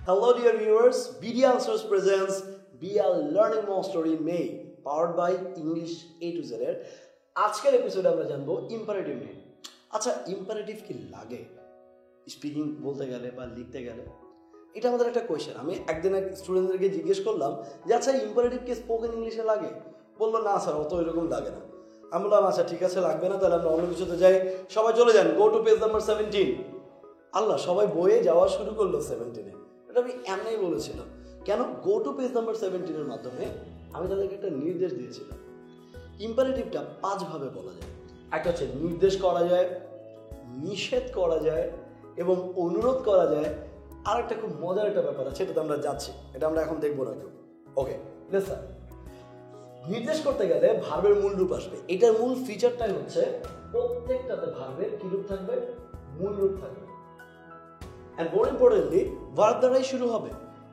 Hello dear viewers, BD Answers presents Be a Learning Monster in May, powered by English A to Z এর আজকের এপিসোডে আমরা জানবো imperative নিয়ে। আচ্ছা, ইম্পারেটিভ কি লাগে স্পিকিং বলতে গেলে বা লিখতে গেলে? এটা আমাদের একটা কোয়েশ্চেন। আমি একদিন এক স্টুডেন্টদেরকে জিজ্ঞেস করলাম যে আচ্ছা ইম্পারেটিভ কি স্পোকেন ইংলিশে লাগে? বললো না স্যার, অত এরকম লাগে না। আমি বললাম আচ্ছা ঠিক আছে, লাগবে না, তাহলে আমরা অন্য কিছুতে যাই। সবাই চলে যান, গো টু পেজ নাম্বার 17। আল্লাহ, সবাই বইয়ে যাওয়া শুরু করলো 17-এ। এটা আমি এমনিই বলেছিলাম। কেন? গো টু পেজ নাম্বার 17-এর মাধ্যমে আমি তাদেরকে একটা নির্দেশ দিয়েছিলাম। ইম্পারেটিভটা 5 ভাবে বলা যায়। একটা হচ্ছে নির্দেশ করা যায়, নিষেধ করা যায় এবং অনুরোধ করা যায়। আর একটা খুব মজার একটা ব্যাপার আছে, এটাতে আমরা যাচ্ছি, এটা আমরা এখন দেখবো না কেউ। ওকে, স্যার, নির্দেশ করতে গেলে ভার্বের মূল রূপ আসবে। এটার মূল ফিচারটাই হচ্ছে প্রত্যেকটাতে ভার্বের কি রূপ থাকবে? মূল রূপ থাকবে। And more importantly, ভার্ব দ্বারাই শুরু হবে।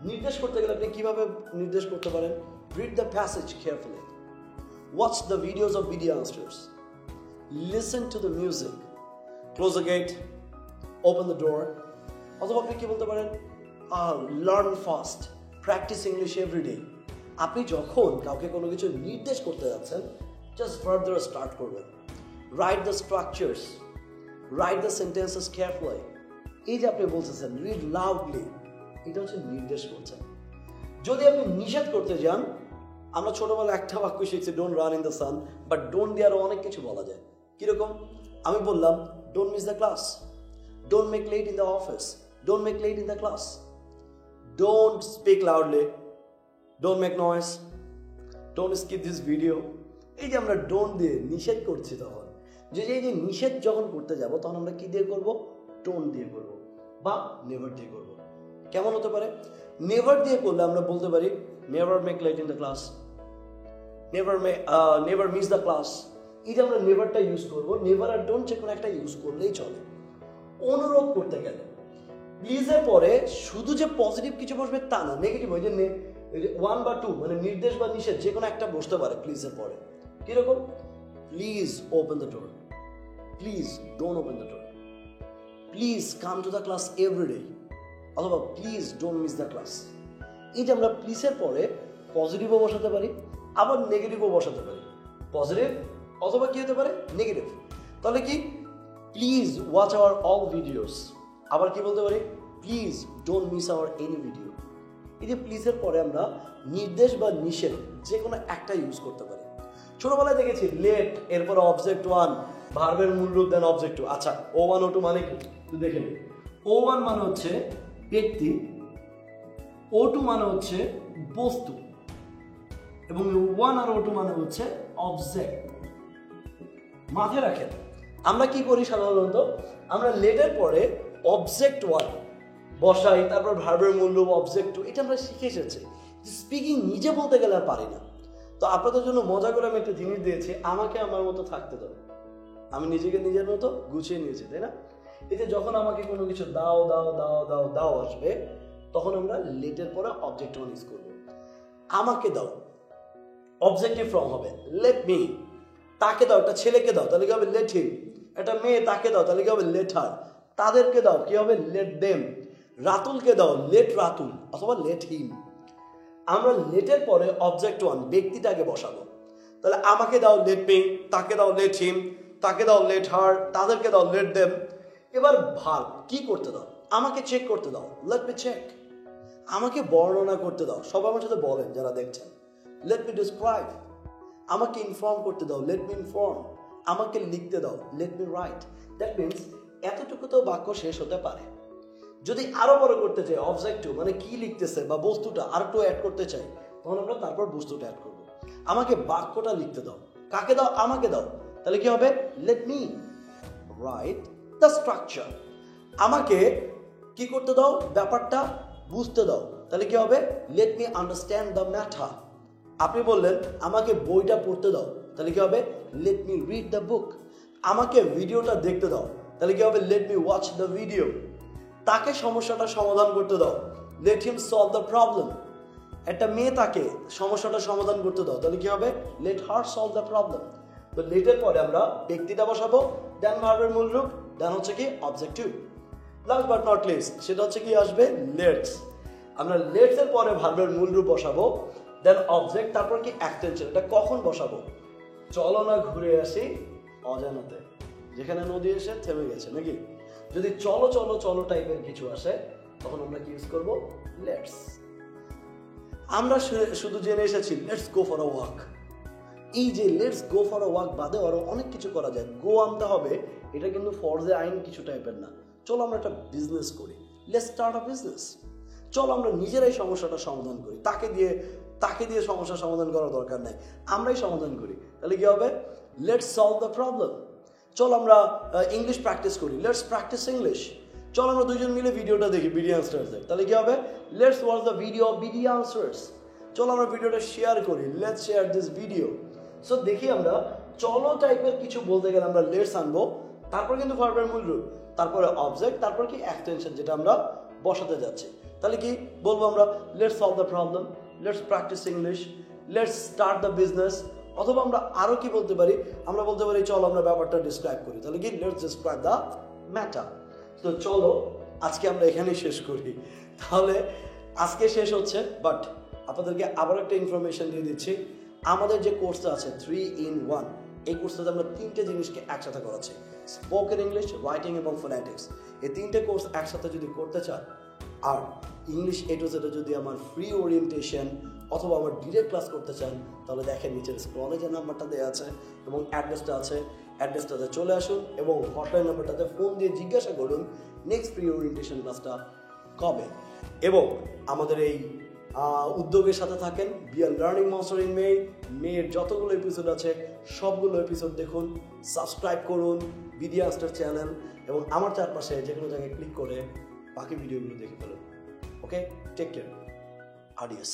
নির্দেশ করতে গেলে আপনি কিভাবে নির্দেশ করতে পারেন? Read the passage carefully. Watch the videos of BD Answers. Listen to the music. Close the gate. Open the door. অথবা আপনি কি বলতে পারেন? Learn fast. Practice English every day. আপনি যখন কাউকে কোনো কিছু নির্দেশ করতে যাচ্ছেন, just verb দ্বারা স্টার্ট করবেন। Write the structures. Write the sentences carefully. এই যে আপনি বলতেছেন রিড লাউডলি, এটা হচ্ছে নির্দেশ করছেন। যদি আপনি নিষেধ করতে যান, আমরা ছোটবেলায় একটা বাক্য শিখছি, don't run in the sun, but don't দিয়ে আরো অনেক কিছু বলা যায়। কিরকম? আমি বললাম don't miss the class, don't make let in the office, don't make let in the class, don't speak loudly, don't make noise, don't skip this video. এই যে আমরা ডোন্ট দিয়ে নিষেধ করছি, তখন যে নিষেধ যখন করতে যাব তখন আমরা কি দিয়ে করব? ডোন্ট দিয়ে করব বা নেভার দিয়ে করব। কেমন হতে পারে? নেভার দিয়ে করলে আমরা বলতে পারি never make let in the class, never miss the class. এই যে আমরা নেভারটা ইউজ করব, নেভার আর ডোন্ট যে কোনো একটা ইউজ করলেই চলে। অনুরোধ করতে গেলে প্লিজের পরে শুধু যে পজিটিভ কিছু বসবে তা না, নেগেটিভ। ওই যে 1 বা 2 মানে নির্দেশ বা নিষেধ যে কোনো একটা বসতে পারে প্লিজের পরে। কিরকম? Please open the door, please don't open the door, please come to the class every day, অথবা please don't miss the class. এই যে আমরা প্লিজের পরে পজিটিভও বসাতে পারি, আবার নেগেটিভও বসাতে পারি। পজিটিভ অথবা কি হতে পারে? নেগেটিভ। তাহলে কি? Please watch hour all videos. আবার কি বলতে পারি? Please don't miss hour any video. এই যে প্লিজের পরে আমরা নির্দেশ বা নিষেধ যে কোনো একটা ইউজ করতে পারি। ছোটবেলায় দেখেছি লেট, এরপর অবজেক্ট 1, ভার্বের মূল রূপ দেন অবজেক্ট 2। আচ্ছা, O1 O2 মানে কি তুই দেখে নে। O1 মানে হচ্ছে ব্যক্তি, O2 মানে হচ্ছে বস্তু, এবং 1 আর O2 মানে হচ্ছে অবজেক্ট। মাথায় রাখেন, আমরা কি করি সাধারণত? আমরা লেটের পরে অবজেক্ট 1 বসাই, তারপর ভার্বের মূল রূপ অবজেক্ট 2। এটা আমরা শিখে এসেছি। স্পিকিং নিজে বলতে গেলে আর পারি না। তো আপনাদের জন্য মজা করে আমি একটা জিনিস দিয়েছি, আমাকে আমার মতো থাকতে দাও। আমি নিজেকে নিজের মতো গুছিয়ে নিয়েছি, তাই না? এই যে যখন আমাকে কোনো কিছু দাও দাও দাও দাও দাও আসবে, তখন আমরা লেটের পরে অবজেক্ট 1 ইউজ করবো। আমাকে দাও, অবজেক্টিভ ফর্ম হবে লেট মি। তাকে দাও, একটা ছেলেকে দাও, তাহলে কি হবে? Let him. একটা মেয়ে তাকে দাও, তাহলে কি হবে? Let her. তাদেরকে দাও, কি হবে? Let them. রাতুলকে দাও, লেট রাতুল অথবা লেট হিম। আমরা লেটের পরে অবজেক্ট 1 ব্যক্তিটাকে বসাবো। তাহলে আমাকে দাও লেট মি, তাকে দাও লেট হিম, তাকে দাও লেট হার, তাদেরকে দাও লেট দেম। এবার ভার্ব কি করতে দাও? আমাকে চেক করতে দাও, লেট মি চেক। আমাকে বর্ণনা করতে দাও, সবাই আমার সাথে বলেন যারা দেখছেন, লেট মি ডিসক্রাইব। আমাকে ইনফর্ম করতে দাও, লেট মি ইনফর্ম। আমাকে লিখতে দাও, let me right. That means এতটুকু তো বাক্য শেষ হতে পারে। যদি আরো বড় করতে চাই, অবজেক্ট 2 মানে কি লিখতেছে বা বস্তুটা আর একটু অ্যাড করতে চাই, তখন আমরা তারপর বস্তুটা অ্যাড করবো। আমাকে বাক্যটা লিখতে দাও, কাকে দাও? আমাকে দাও, তাহলে কি হবে? Let me write the structure. আমাকে কি করতে দাও? ব্যাপারটা বুঝতে দাও, তাহলে কি হবে? Let me understand the matter. আপনি বললেন আমাকে বইটা পড়তে দাও, তাহলে কি হবে? Let me read the book. আমাকে ভিডিওটা দেখতে দাও, তাহলে কি হবে? Let me watch the video. তাকে সমস্যাটা সমাধান করতে দাও, let him solve the problem. একটা মেয়ে তাকে সমস্যাটা সমাধান করতে দাও, তাহলে কি হবে? Let her solve the problem. তো লেটের পরে আমরা ব্যক্তিটা বসাবো, দেন ভার্বের মূল রূপ, দেন হচ্ছে কি object 2। Last but not list, সেটা হচ্ছে কি আসবে? লেটস। আমরা লেটস এর পরে ভার্বের মূল রূপ বসাবো, দেন অবজেক্ট, তারপর কি এক্সটেনশন। এটা কখন বসাবো? চলো না ঘুরে আসি অজানাতে, যেখানে নদী এসে থেমে গেছে নাকি। যদি চলো চলো চলো টাইপের কিছু আসে তখন আমরা কি ইউজ করব? লেটস। আমরা শুধু জেনে এসেছি let's go for a walk. এই যে let's go for a walk বাদে আরো অনেক কিছু করা যায়। গো আনতে হবে, এটা কিন্তু ফরজে আইন কিছু টাইপের না। চলো আমরা একটা বিজনেস করি, লেটস স্টার্ট আ বিজনেস। চলো আমরা নিজেরাই সমস্যাটা সমাধান করি, তাকে দিয়ে সমস্যার সমাধান করার দরকার নাই, আমরাই সমাধান করি। তাহলে কি হবে? Let's solve the problem. চলো আমরা ইংলিশ প্র্যাকটিস করি, লেটস প্র্যাকটিস ইংলিশ। চলো আমরা দুইজন মিলে ভিডিওটা দেখি বিডি আনসার্সের, তাহলে কি হবে? Let's watch the video of BD answers. চলো আমরা ভিডিওটা শেয়ার করি, let's share this video. So দেখি আমরা চলো টাইপের কিছু বলতে গেলে আমরা লেটস আনবো, তারপর কিন্তু ভার্বের মূল রূপ, তারপরে অবজেক্ট, তারপর কি এক্সটেনশন, যেটা আমরা বসাতে যাচ্ছি। তাহলে কি বলবো আমরা? Let's solve the problem, let's practice English, let's start the business. অথবা আমরা আরো কি বলতে পারি? আমরা বলতে পারি চলো আমরা ব্যাপারটা ডিসক্রাইব করি, তাহলে কি লেটস ডিসক্রাইব দ্য ম্যাটার। তো চলো আজকে আমরা এখানেই শেষ করি। তাহলে আজকে শেষ হচ্ছে, বাট আপনাদেরকে আবার একটা ইনফরমেশন দিয়ে দিচ্ছি। আমাদের যে কোর্সটা আছে 3-in-1, এই কোর্সটাতে আমরা 3টে জিনিসকে একসাথে করাচ্ছি, স্পোকেন ইংলিশ, রাইটিং এবং ফোনেটিক্স। এই 3টে কোর্স একসাথে যদি করতে চান, আর ইংলিশ A to Z যদি আমার ফ্রি ওরিয়েন্টেশন অথবা আমার ডিরেক্ট ক্লাস করতে চান, তাহলে দেখেন নিচের স্ক্রলে যে নাম্বারটা দেওয়া আছে এবং অ্যাড্রেসটা আছে, অ্যাড্রেসটাতে চলে আসুন এবং হটলাইন নাম্বারটাতে ফোন দিয়ে জিজ্ঞাসা করুন নেক্সট ফ্রি ওরিয়েন্টেশন ক্লাসটা কবে। এবং আমাদের এই উদ্যোগের সাথে থাকেন। বি আর লার্নিং মনস্টার ইন মেয়ের যতগুলো এপিসোড আছে সবগুলো এপিসোড দেখুন, সাবস্ক্রাইব করুন বিডি আনসার চ্যানেল, এবং আমার চারপাশে যে কোনো জায়গায় ক্লিক করে বাকি ভিডিওগুলো দেখে ফেলুন। ওকে, টেক কেয়ার, আডিয়াস।